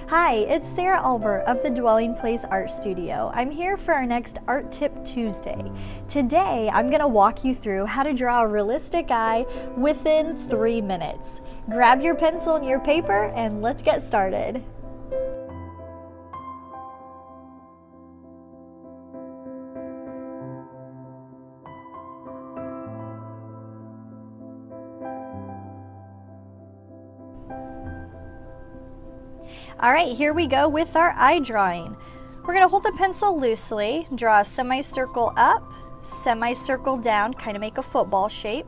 Hi, it's Sarah Albert of the Dwelling Place Art Studio. I'm here for our next Art Tip Tuesday. Today, I'm going to walk you through how to draw a realistic eye within 3 minutes. Grab your pencil and your paper and let's get started. All right, here we go with our eye drawing. We're gonna hold the pencil loosely, draw a semicircle up, semicircle down, kind of make a football shape.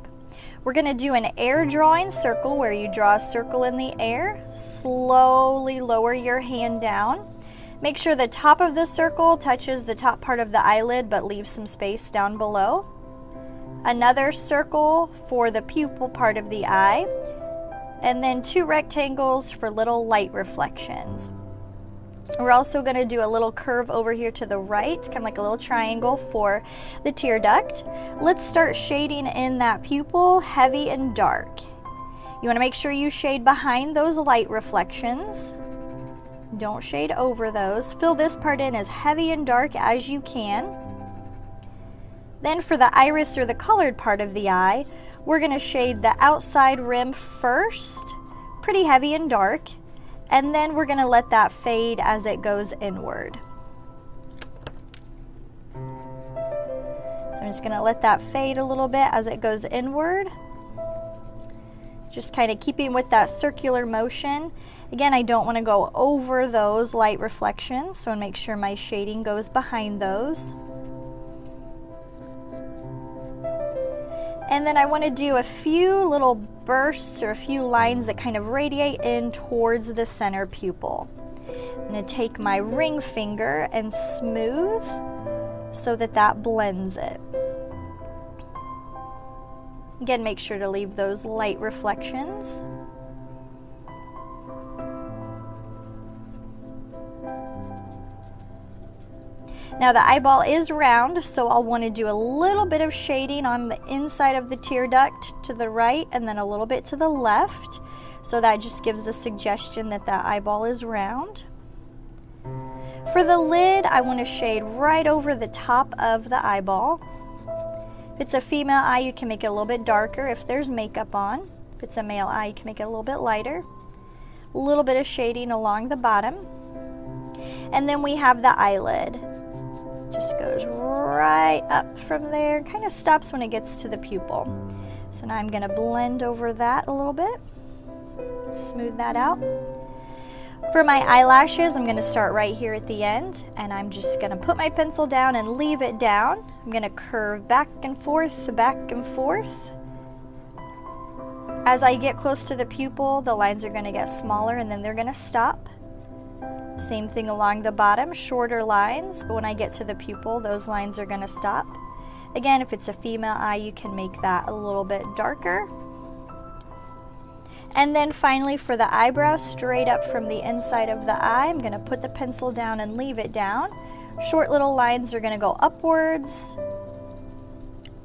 We're gonna do an air drawing circle where you draw a circle in the air, slowly lower your hand down. Make sure the top of the circle touches the top part of the eyelid, but leave some space down below. Another circle for the pupil part of the eye, and then 2 rectangles for little light reflections. We're also going to do a little curve over here to the right, kind of like a little triangle for the tear duct. Let's start shading in that pupil, heavy and dark. You want to make sure you shade behind those light reflections. Don't shade over those. Fill this part in as heavy and dark as you can. Then for the iris or the colored part of the eye, we're going to shade the outside rim first, pretty heavy and dark, and then we're going to let that fade as it goes inward. So I'm just going to let that fade a little bit as it goes inward. Just kind of keeping with that circular motion. Again, I don't want to go over those light reflections, so I want to make sure my shading goes behind those. And then I want to do a few little bursts or a few lines that kind of radiate in towards the center pupil. I'm going to take my ring finger and smooth so that that blends it. Again, make sure to leave those light reflections. Now the eyeball is round, so I'll want to do a little bit of shading on the inside of the tear duct to the right and then a little bit to the left. So that just gives the suggestion that that eyeball is round. For the lid, I want to shade right over the top of the eyeball. If it's a female eye, you can make it a little bit darker if there's makeup on. If it's a male eye, you can make it a little bit lighter. A little bit of shading along the bottom. And then we have the eyelid. Just goes right up from there, kind of stops when it gets to the pupil. So now I'm going to blend over that a little bit, smooth that out. For my eyelashes, I'm going to start right here at the end, and I'm just going to put my pencil down and leave it down. I'm going to curve back and forth, back and forth. As I get close to the pupil, the lines are going to get smaller and then they're going to stop. Same thing along the bottom, shorter lines, but when I get to the pupil, those lines are going to stop. Again, if it's a female eye, you can make that a little bit darker. And then finally for the eyebrow, straight up from the inside of the eye, I'm going to put the pencil down and leave it down. Short little lines are going to go upwards,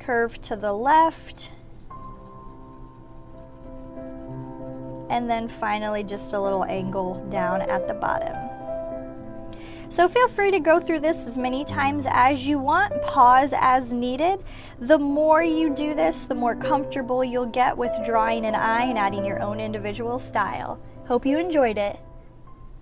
curve to the left, and then finally just a little angle down at the bottom. So feel free to go through this as many times as you want, pause as needed. The more you do this, the more comfortable you'll get with drawing an eye and adding your own individual style. Hope you enjoyed it.